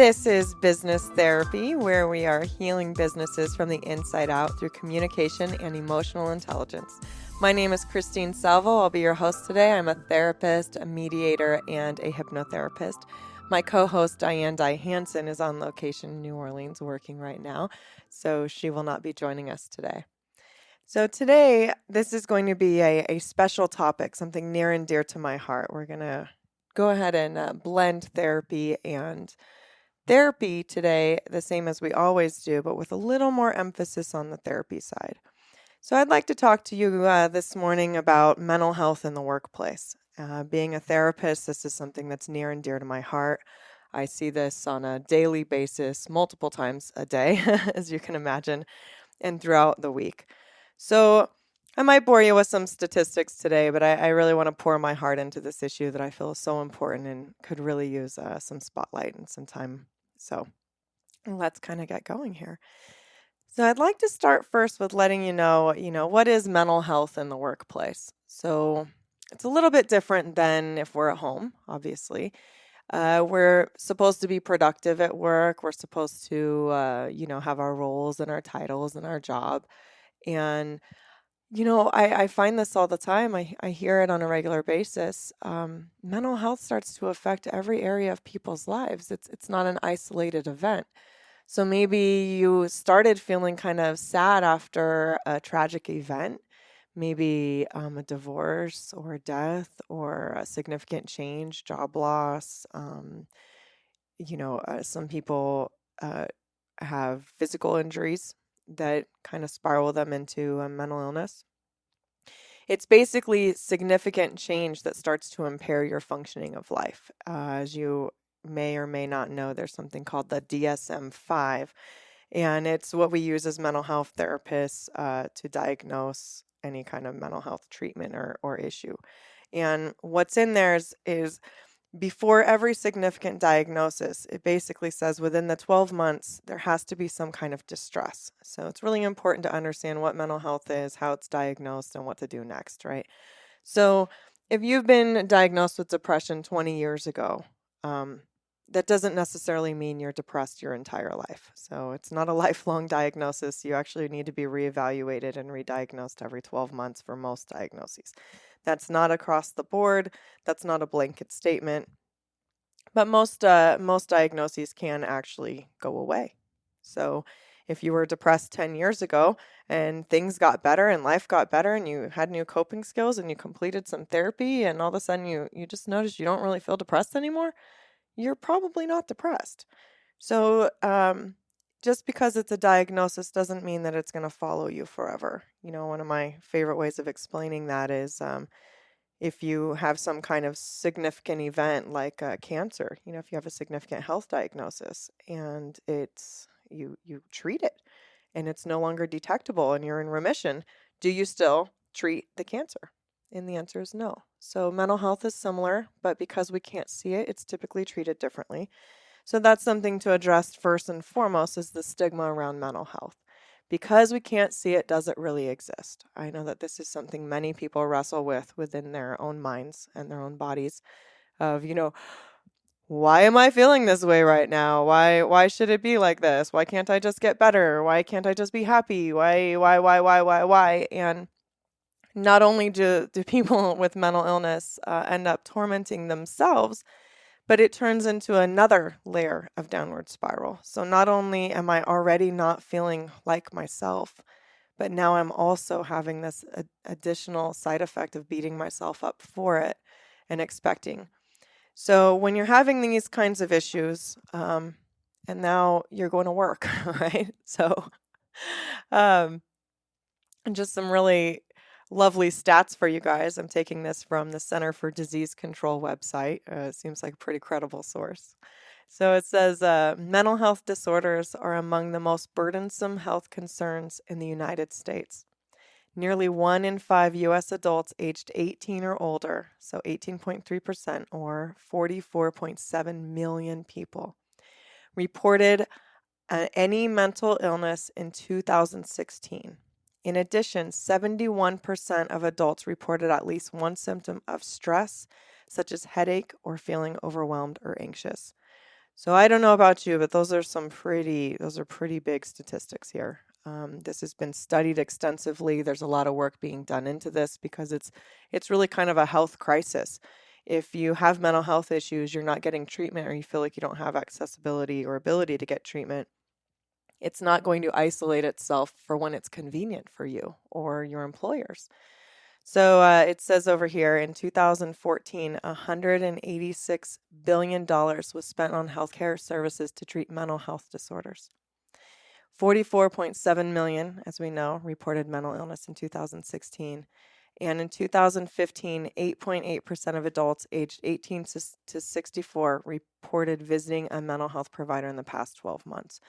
This is Business Therapy, where we are healing businesses from the inside out through communication and emotional intelligence. My name is Christine Salvo. I'll be your host today. I'm a therapist, a mediator, and a hypnotherapist. My co-host, Diane Dye Hansen, is on location in New Orleans working right now, so she will not be joining us today. So today, this is going to be a special topic, something near and dear to my heart. We're going to go ahead and blend therapy and therapy today, the same as we always do, but with a little more emphasis on the therapy side. So I'd like to talk to you this morning about mental health in the workplace. Being a therapist, this is something that's near and dear to my heart. I see this on a daily basis, multiple times a day, as you can imagine, and throughout the week. So I might bore you with some statistics today, but I really want to pour my heart into this issue that I feel is so important and could really use some spotlight and some time. So let's kind of get going here. So I'd like to start first with letting you know, what is mental health in the workplace? So it's a little bit different than if we're at home, obviously. We're supposed to be productive at work. We're supposed to, have our roles and our titles and our job. And, I find this all the time. I hear it on a regular basis. Mental health starts to affect every area of people's lives. It's not an isolated event. So maybe you started feeling kind of sad after a tragic event, maybe a divorce or a death or a significant change, job loss. Some people have physical injuries that kind of spiral them into a mental illness. It's basically significant change that starts to impair your functioning of life. As you may or may not know, there's something called the DSM-5, and it's what we use as mental health therapists to diagnose any kind of mental health treatment or issue. And what's in there is before every significant diagnosis, it basically says within the 12 months, there has to be some kind of distress. So it's really important to understand what mental health is, how it's diagnosed, and what to do next, right? So if you've been diagnosed with depression 20 years ago, that doesn't necessarily mean you're depressed your entire life. So it's not a lifelong diagnosis. You actually need to be reevaluated and re-diagnosed every 12 months for most diagnoses. That's not across the board. That's not a blanket statement. But most diagnoses can actually go away. So if you were depressed 10 years ago and things got better and life got better and you had new coping skills and you completed some therapy and all of a sudden you just noticed you don't really feel depressed anymore, you're probably not depressed. So just because it's a diagnosis doesn't mean that it's going to follow you forever. One of my favorite ways of explaining that is if you have some kind of significant event like cancer, if you have a significant health diagnosis and you treat it and it's no longer detectable and you're in remission, do you still treat the cancer? And the answer is no. So mental health is similar, but because we can't see it, it's typically treated differently. So that's something to address first and foremost is the stigma around mental health. Because we can't see it, does it really exist? I know that this is something many people wrestle with within their own minds and their own bodies of, why am I feeling this way right now? Why should it be like this? Why can't I just get better? Why can't I just be happy? Why? And not only do people with mental illness end up tormenting themselves, but it turns into another layer of downward spiral. So not only am I already not feeling like myself, but now I'm also having this additional side effect of beating myself up for it and expecting. So when you're having these kinds of issues, and now you're going to work, right? So um, and just some really lovely stats for you guys. I'm taking this from the Center for Disease Control website. It seems like a pretty credible source. So it says mental health disorders are among the most burdensome health concerns in the United States. Nearly 1 in 5 U.S. adults aged 18 or older, so 18.3%, or 44.7 million people, reported any mental illness in 2016. In addition, 71% of adults reported at least one symptom of stress, such as headache or feeling overwhelmed or anxious. So I don't know about you, but those are pretty big statistics here. This has been studied extensively. There's a lot of work being done into this because it's really kind of a health crisis. If you have mental health issues, you're not getting treatment, or you feel like you don't have accessibility or ability to get treatment, it's not going to isolate itself for when it's convenient for you or your employers. So it says over here in 2014, $186 billion was spent on healthcare services to treat mental health disorders. 44.7 million, as we know, reported mental illness in 2016. And in 2015, 8.8% of adults aged 18 to 64 reported visiting a mental health provider in the past 12 months.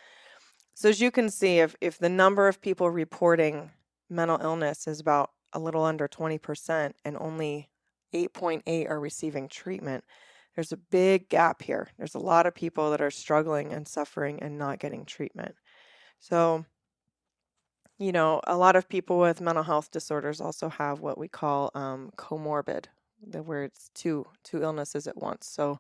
So as you can see, if the number of people reporting mental illness is about a little under 20% and only 8.8 are receiving treatment, there's a big gap here. There's a lot of people that are struggling and suffering and not getting treatment. So, a lot of people with mental health disorders also have what we call comorbid, where it's two illnesses at once. So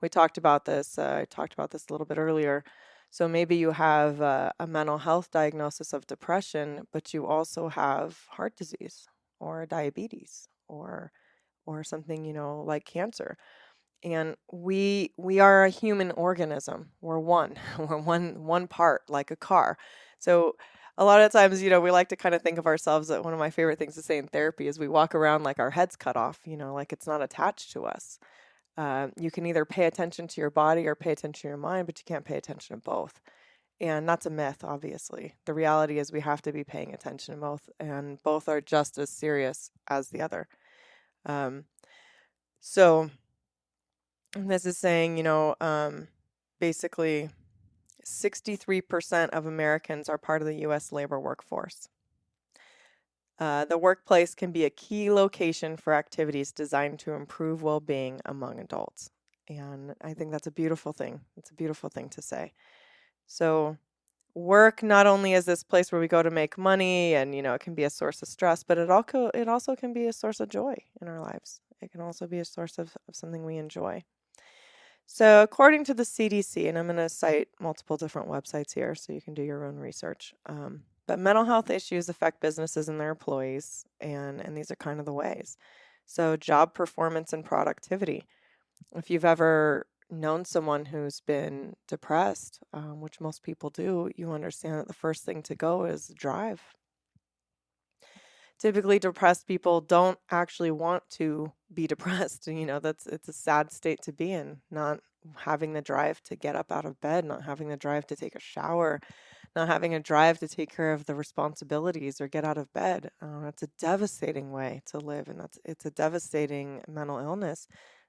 we talked about this. I talked about this a little bit earlier. So maybe you have a mental health diagnosis of depression, but you also have heart disease or diabetes or something, like cancer. And we are a human organism. We're one. We're one part, like a car. So a lot of times, we like to kind of think of ourselves that one of my favorite things to say in therapy is we walk around like our head's cut off, like it's not attached to us. You can either pay attention to your body or pay attention to your mind, but you can't pay attention to both. And that's a myth, obviously. The reality is we have to be paying attention to both, and both are just as serious as the other. So this is saying, basically 63% of Americans are part of the U.S. labor workforce. The workplace can be a key location for activities designed to improve well-being among adults. And I think that's a beautiful thing. It's a beautiful thing to say. So work not only is this place where we go to make money and, it can be a source of stress, but it also can be a source of joy in our lives. It can also be a source of something we enjoy. So according to the CDC, and I'm going to cite multiple different websites here so you can do your own research, but mental health issues affect businesses and their employees, and these are kind of the ways. So job performance and productivity. If you've ever known someone who's been depressed, which most people do, you understand that the first thing to go is drive. Typically, depressed people don't actually want to be depressed. It's a sad state to be in, not having the drive to get up out of bed, not having the drive to take a shower, not having a drive to take care of the responsibilities or get out of bed. That's a devastating way to live, and it's a devastating mental illness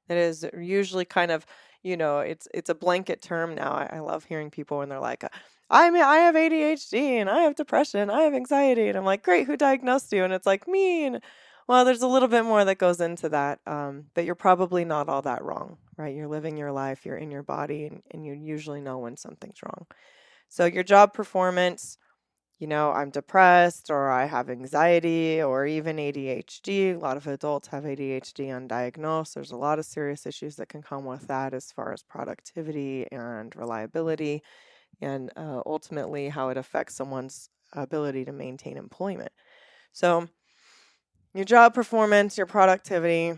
that is usually kind of, it's a blanket term now. I love hearing people when they're like, I have ADHD and I have depression, I have anxiety. And I'm like, great, who diagnosed you? And it's like, me. And well, there's a little bit more that goes into that. But you're probably not all that wrong, right? You're living your life, you're in your body, and you usually know when something's wrong. So your job performance, I'm depressed or I have anxiety or even ADHD. A lot of adults have ADHD undiagnosed. There's a lot of serious issues that can come with that as far as productivity and reliability, and ultimately how it affects someone's ability to maintain employment. So your job performance, your productivity,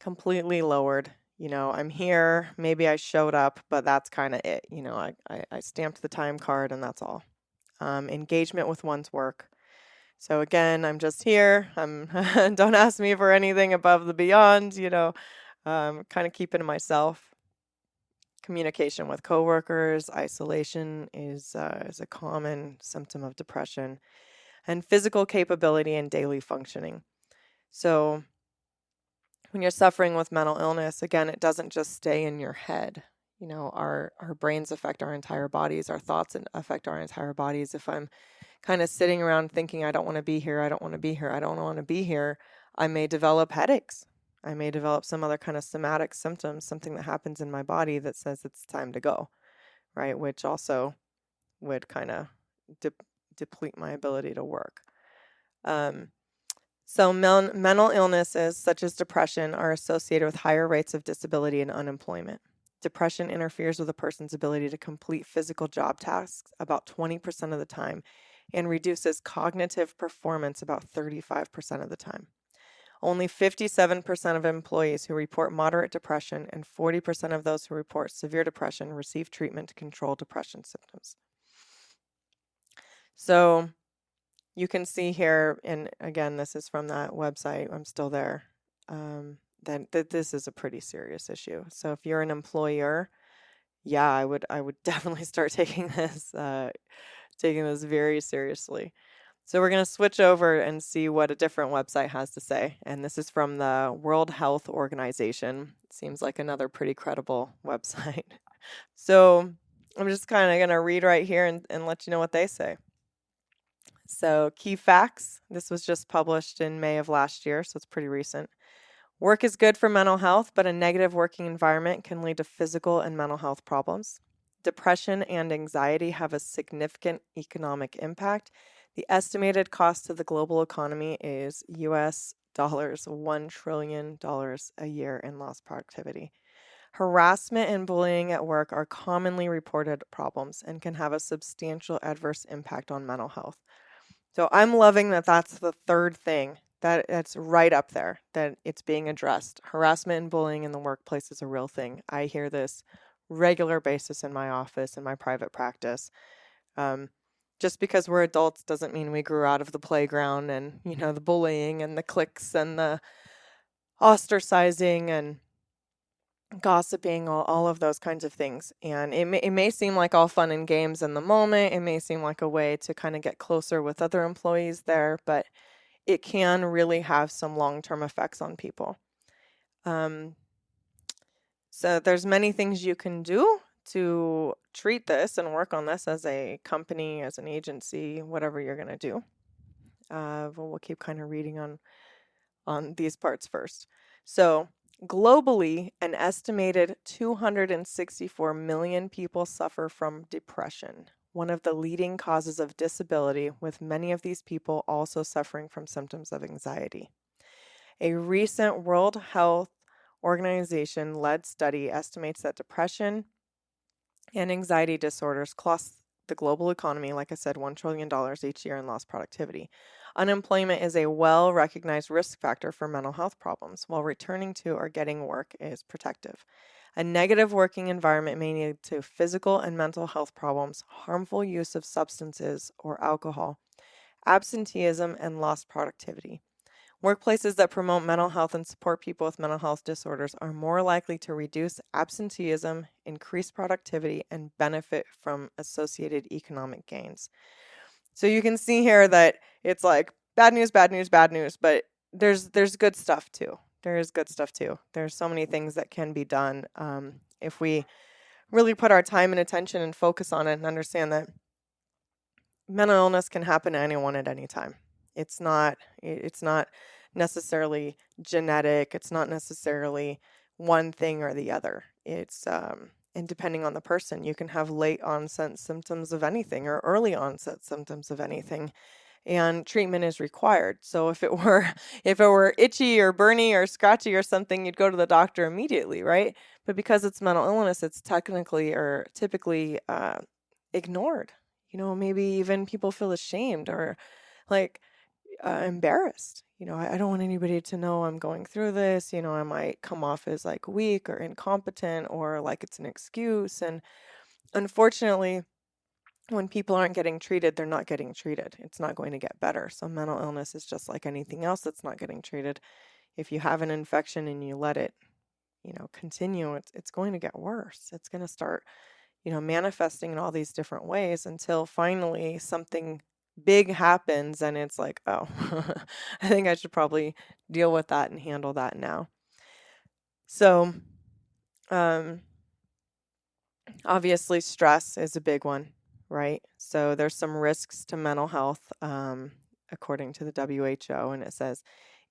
completely lowered. I'm here, maybe I showed up, but that's kind of it. I stamped the time card and that's all. Engagement with one's work. So again, I'm just here. Don't ask me for anything above the beyond, kind of keeping to myself. Communication with coworkers, isolation is a common symptom of depression, and physical capability and daily functioning. So when you're suffering with mental illness, again, it doesn't just stay in your head. Our brains affect our entire bodies, our thoughts affect our entire bodies. If I'm kind of sitting around thinking, I don't want to be here, I don't want to be here, I don't want to be here, I may develop headaches. I may develop some other kind of somatic symptoms, something that happens in my body that says it's time to go, right? Which also would kind of deplete my ability to work. So mental illnesses such as depression are associated with higher rates of disability and unemployment. Depression interferes with a person's ability to complete physical job tasks about 20% of the time and reduces cognitive performance about 35% of the time. Only 57% of employees who report moderate depression and 40% of those who report severe depression receive treatment to control depression symptoms. So you can see here, and again, this is from that website, I'm still there, that this is a pretty serious issue. So if you're an employer, yeah, I would definitely start taking this very seriously. So we're going to switch over and see what a different website has to say. And this is from the World Health Organization. Seems like another pretty credible website. So I'm just kind of going to read right here and let you know what they say. So key facts. This was just published in May of last year, so it's pretty recent. Work is good for mental health, but a negative working environment can lead to physical and mental health problems. Depression and anxiety have a significant economic impact. The estimated cost to the global economy is US dollars $1 trillion a year in lost productivity. Harassment and bullying at work are commonly reported problems and can have a substantial adverse impact on mental health. So I'm loving that that's the third thing that's right up there, that it's being addressed. Harassment and bullying in the workplace is a real thing. I hear this regular basis in my office, in my private practice. Just because we're adults doesn't mean we grew out of the playground and, the bullying and the cliques and the ostracizing and gossiping, all of those kinds of things. And it may seem like all fun and games in the moment. It may seem like a way to kind of get closer with other employees there, but it can really have some long-term effects on people. So there's many things you can do to treat this and work on this as a company, as an agency, whatever you're going to do. We'll keep kind of reading on these parts first. So globally, an estimated 264 million people suffer from depression, one of the leading causes of disability, with many of these people also suffering from symptoms of anxiety. A recent World Health Organization-led study estimates that depression and anxiety disorders cost the global economy, like I said, $1 trillion each year in lost productivity. Unemployment is a well-recognized risk factor for mental health problems, while returning to or getting work is protective. A negative working environment may lead to physical and mental health problems, harmful use of substances or alcohol, absenteeism, and lost productivity. Workplaces that promote mental health and support people with mental health disorders are more likely to reduce absenteeism, increase productivity, and benefit from associated economic gains. So you can see here that it's like bad news, bad news, bad news, but there's good stuff too. There is good stuff too. There's so many things that can be done if we really put our time and attention and focus on it and understand that mental illness can happen to anyone at any time. It's not necessarily genetic. It's not necessarily one thing or the other. It's and depending on the person, you can have late onset symptoms of anything or early onset symptoms of anything, and treatment is required. So if it were itchy or burny or scratchy or something, you'd go to the doctor immediately, right? But because it's mental illness, it's technically or typically ignored. Maybe even people feel ashamed or like embarrassed. I don't want anybody to know I'm going through this. I might come off as like weak or incompetent or like it's an excuse. And unfortunately, when people aren't getting treated, they're not getting treated. It's not going to get better. So mental illness is just like anything else that's not getting treated. If you have an infection and you let it, continue, it's going to get worse. It's going to start, manifesting in all these different ways until finally something big happens and it's like, oh, I think I should probably deal with that and handle that now. So, obviously stress is a big one, right? So there's some risks to mental health, according to the WHO, and it says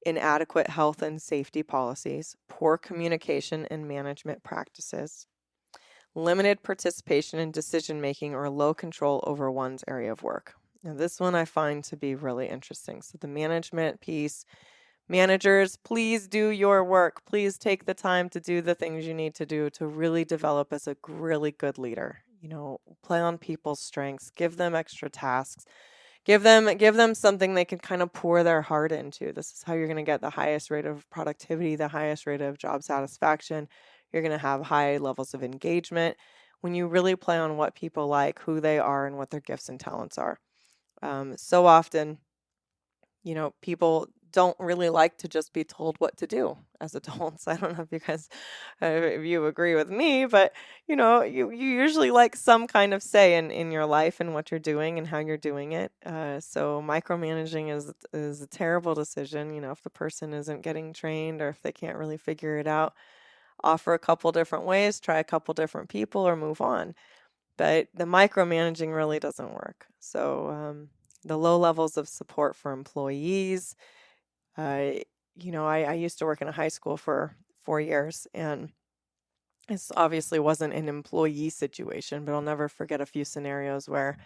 inadequate health and safety policies, poor communication and management practices, limited participation in decision-making, or low control over one's area of work. Now, this one I find to be really interesting. So the management piece, Managers, please do your work. Please take the time to do the things you need to do to really develop as a really good leader. Play on people's strengths, give them extra tasks, give them something they can kind of pour their heart into. This is how you're going to get the highest rate of productivity, the highest rate of job satisfaction. You're going to have high levels of engagement when you really play on what people like, who they are, and what their gifts and talents are. So often, people don't really like to just be told what to do as adults. I don't know if you guys, if you agree with me, but you usually like some kind of say in your life and what you're doing and how you're doing it. So micromanaging is a terrible decision. If the person isn't getting trained or if they can't really figure it out, offer a couple different ways, try a couple different people, or move on. But the micromanaging really doesn't work. So the low levels of support for employees. I used to work in a high school for 4 years, and this obviously wasn't an employee situation, but I'll never forget a few scenarios where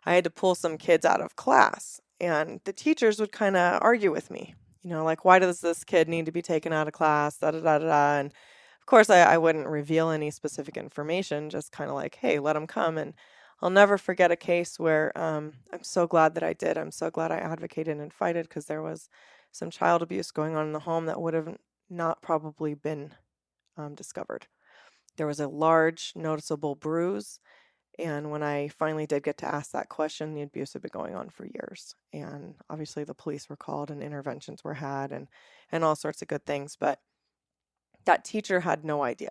I had to pull some kids out of class, and the teachers would kind of argue with me, like, why does this kid need to be taken out of class, da da da da da. And of course, I wouldn't reveal any specific information, just kind of like, hey, let them come. And I'll never forget a case where I'm so glad that I did. I'm so glad I advocated and fighted, because there was some child abuse going on in the home that would have not probably been discovered. There was a large, noticeable bruise. And when I finally did get to ask that question, the abuse had been going on for years. And obviously the police were called and interventions were had and all sorts of good things. But that teacher had no idea.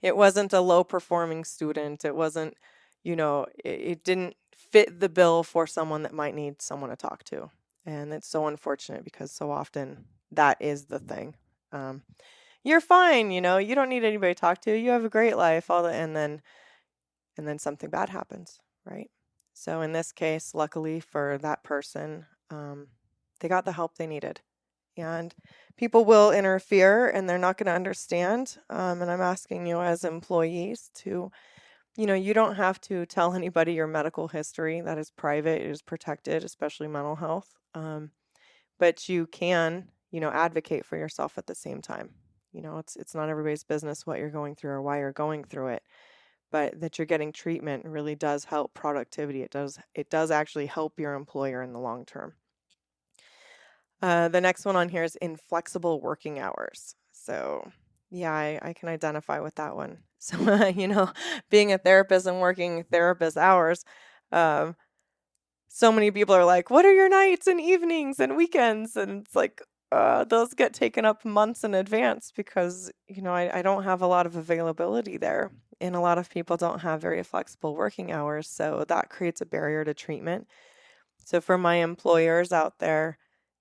It wasn't a low performing student. It wasn't, it didn't fit the bill for someone that might need someone to talk to. And it's so unfortunate, because so often that is the thing. You're fine, you don't need anybody to talk to. You have a great life, and then something bad happens, right? So in this case, luckily for that person, they got the help they needed. And people will interfere, and they're not going to understand. And I'm asking you as employees to, you don't have to tell anybody your medical history. That is private. It is protected, especially mental health. But you can, advocate for yourself at the same time. It's not everybody's business what you're going through or why you're going through it, but that you're getting treatment really does help productivity. It does actually help your employer in the long term. The next one on here is inflexible working hours. So yeah, I can identify with that one. So, being a therapist and working therapist hours, so many people are like, what are your nights and evenings and weekends? And it's like, those get taken up months in advance, because, I don't have a lot of availability there. And a lot of people don't have very flexible working hours. So that creates a barrier to treatment. So for my employers out there,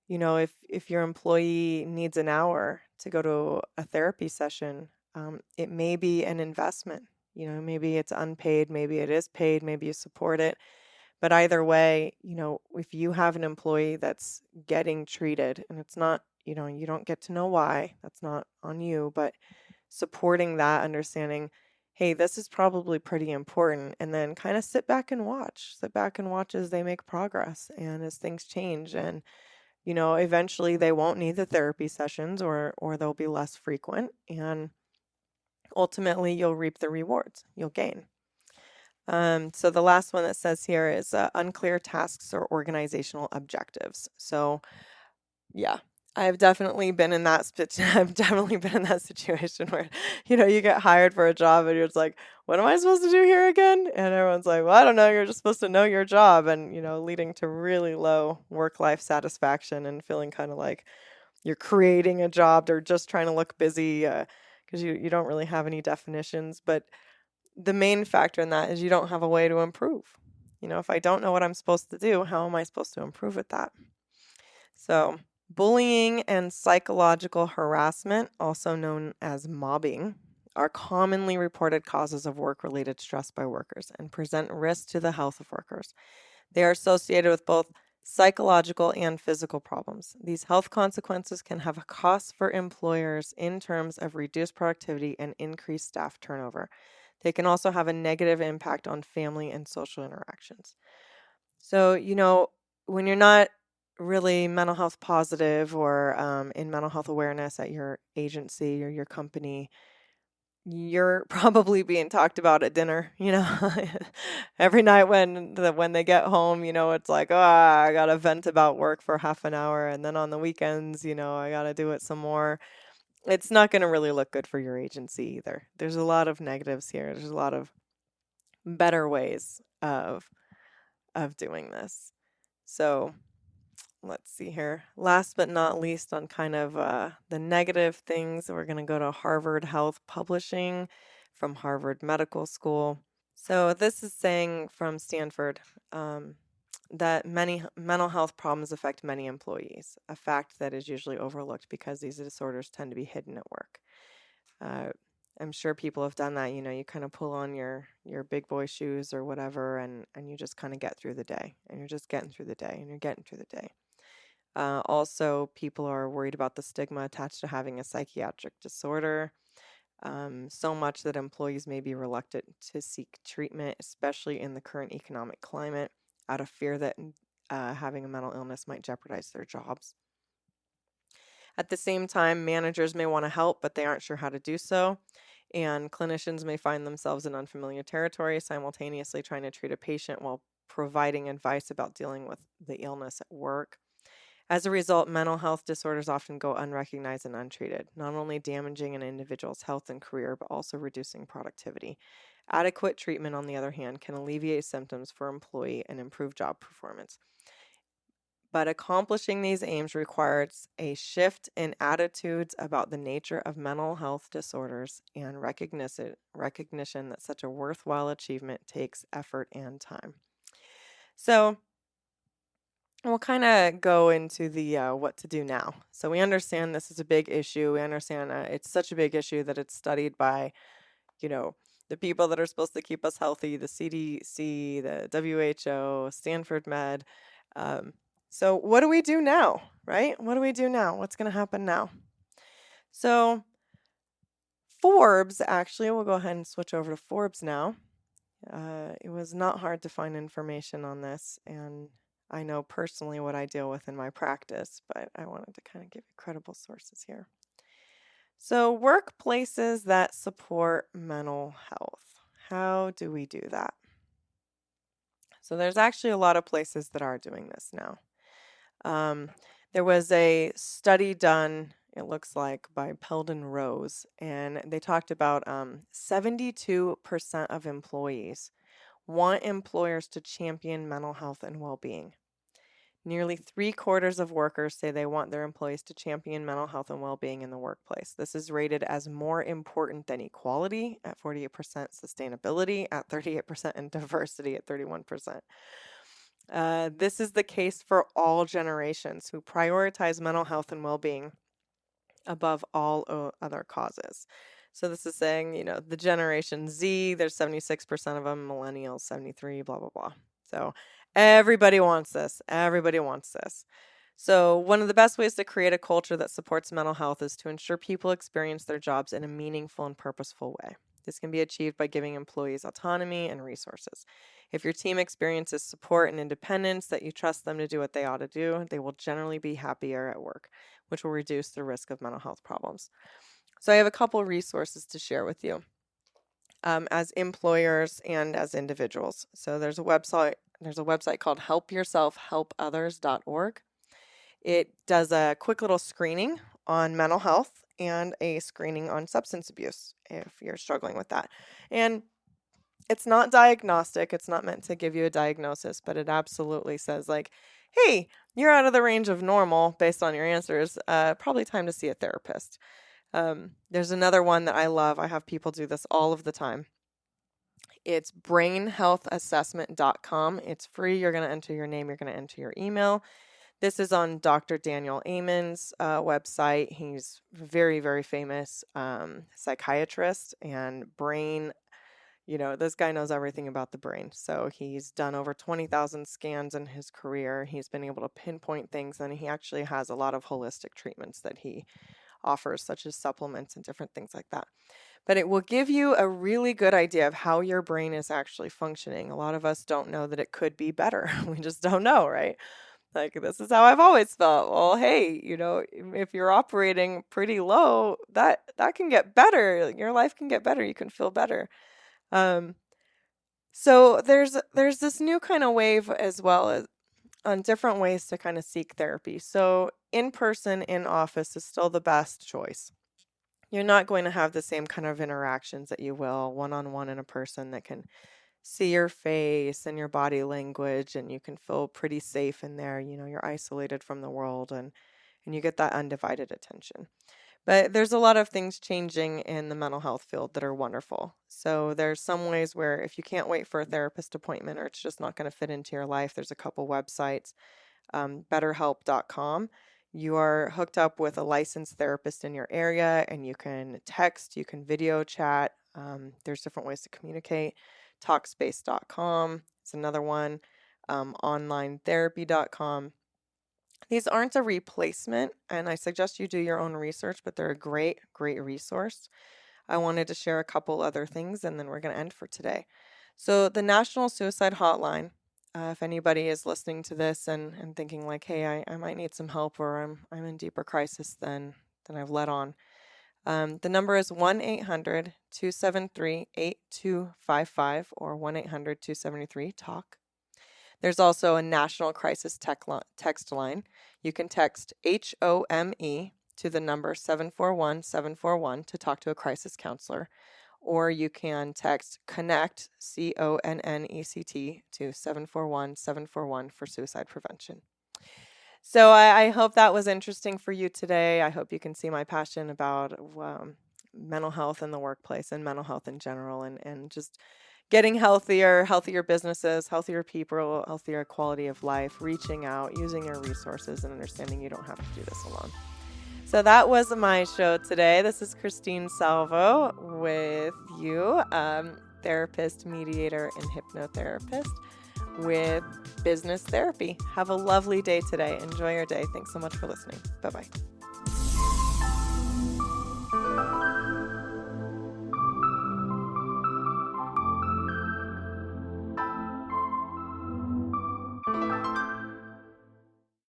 if your employee needs an hour to go to a therapy session, it may be an investment. Maybe it's unpaid, maybe it is paid, maybe you support it. But either way, if you have an employee that's getting treated, and it's not, you don't get to know why, that's not on you, but supporting that, understanding, hey, this is probably pretty important, and then kind of sit back and watch as they make progress and as things change. And eventually they won't need the therapy sessions, or they'll be less frequent, and ultimately you'll reap the rewards, you'll gain. So the last one that says here is unclear tasks or organizational objectives. So yeah, I've definitely been in that I've definitely been in that situation where, you get hired for a job and you're just like, what am I supposed to do here again? And everyone's like, well, I don't know. You're just supposed to know your job, and, leading to really low work-life satisfaction and feeling kind of like you're creating a job. They're just trying to look busy, because you don't really have any definitions. But the main factor in that is you don't have a way to improve. If I don't know what I'm supposed to do, how am I supposed to improve at that? So bullying and psychological harassment, also known as mobbing, are commonly reported causes of work-related stress by workers and present risk to the health of workers. They are associated with both psychological and physical problems. These health consequences can have a cost for employers in terms of reduced productivity and increased staff turnover. They can also have a negative impact on family and social interactions. So, when you're not really mental health positive or in mental health awareness at your agency or your company, you're probably being talked about at dinner, every night when they get home, it's like, oh, I gotta vent about work for half an hour, and then on the weekends, I gotta do it some more. It's not gonna really look good for your agency either. There's a lot of negatives here. There's a lot of better ways of doing this. So let's see here. Last but not least, on kind of the negative things, we're going to go to Harvard Health Publishing from Harvard Medical School. So this is saying from Stanford that many mental health problems affect many employees, a fact that is usually overlooked because these disorders tend to be hidden at work. I'm sure people have done that. You kind of pull on your big boy shoes or whatever, and you just kind of get through the day, and you're just getting through the day, and you're getting through the day. Also, people are worried about the stigma attached to having a psychiatric disorder, so much that employees may be reluctant to seek treatment, especially in the current economic climate, out of fear that having a mental illness might jeopardize their jobs. At the same time, managers may want to help, but they aren't sure how to do so. And clinicians may find themselves in unfamiliar territory, simultaneously trying to treat a patient while providing advice about dealing with the illness at work. As a result, mental health disorders often go unrecognized and untreated, not only damaging an individual's health and career, but also reducing productivity. Adequate treatment, on the other hand, can alleviate symptoms for employee and improve job performance. But accomplishing these aims requires a shift in attitudes about the nature of mental health disorders and recognition that such a worthwhile achievement takes effort and time. So we'll kind of go into the what to do now. So we understand this is a big issue. We understand it's such a big issue that it's studied by, the people that are supposed to keep us healthy, the CDC, the WHO, Stanford Med. So what do we do now, right? What do we do now? What's going to happen now? So Forbes, actually, we'll go ahead and switch over to Forbes now. It was not hard to find information on this, and I know personally what I deal with in my practice, but I wanted to kind of give you credible sources here. So workplaces that support mental health. How do we do that? So there's actually a lot of places that are doing this now. There was a study done, it looks like, by Peldon Rose, and they talked about 72% of employees want employers to champion mental health and well-being. Nearly 3/4 of workers say they want their employees to champion mental health and well-being in the workplace. This is rated as more important than equality at 48%, sustainability at 38%, and diversity at 31%. This is the case for all generations who prioritize mental health and well-being above all other causes. So this is saying, the Generation Z, there's 76% of them, millennials, 73, blah, blah, blah. So everybody wants this. Everybody wants this. So one of the best ways to create a culture that supports mental health is to ensure people experience their jobs in a meaningful and purposeful way. This can be achieved by giving employees autonomy and resources. If your team experiences support and independence, that you trust them to do what they ought to do, they will generally be happier at work, which will reduce the risk of mental health problems. So I have a couple resources to share with you as employers and as individuals. So there's a website called helpyourselfhelpothers.org. It does a quick little screening on mental health and a screening on substance abuse if you're struggling with that. And it's not diagnostic. It's not meant to give you a diagnosis, but it absolutely says like, hey, you're out of the range of normal based on your answers. Probably time to see a therapist. There's another one that I love. I have people do this all of the time. It's brainhealthassessment.com. It's free. You're going to enter your name. You're going to enter your email. This is on Dr. Daniel Amen's website. He's very, very famous psychiatrist and brain. This guy knows everything about the brain. So he's done over 20,000 scans in his career. He's been able to pinpoint things, and he actually has a lot of holistic treatments that he offers, such as supplements and different things like that. But it will give you a really good idea of how your brain is actually functioning. A lot of us don't know that it could be better. We just don't know, right? Like, this is how I've always felt. Well, hey, if you're operating pretty low, that can get better. Your life can get better. You can feel better. Um, so there's this new kind of wave as well as on different ways to kind of seek therapy. So in person, in office is still the best choice. You're not going to have the same kind of interactions that you will one-on-one in a person that can see your face and your body language, and you can feel pretty safe in there. You're isolated from the world, and you get that undivided attention. But there's a lot of things changing in the mental health field that are wonderful. So there's some ways where if you can't wait for a therapist appointment or it's just not going to fit into your life, there's a couple websites. BetterHelp.com. You are hooked up with a licensed therapist in your area, and you can text, you can video chat. There's different ways to communicate. Talkspace.com is another one. Onlinetherapy.com. These aren't a replacement, and I suggest you do your own research, but they're a great, great resource. I wanted to share a couple other things, and then we're going to end for today. So the National Suicide Hotline, if anybody is listening to this and thinking like, hey, I might need some help, or I'm in deeper crisis than I've let on, the number is 1-800-273-8255 or 1-800-273-TALK. There's also a national crisis text line. You can text HOME to the number 741-741 to talk to a crisis counselor, or you can text CONNECT, CONNECT, to 741-741 for suicide prevention. So I hope that was interesting for you today. I hope you can see my passion about mental health in the workplace and mental health in general, and just getting healthier businesses, healthier people, healthier quality of life, reaching out, using your resources, and understanding you don't have to do this alone. So that was my show today. This is Christine Salvo with you, therapist, mediator, and hypnotherapist with Business Therapy. Have a lovely day today. Enjoy your day. Thanks so much for listening. Bye-bye.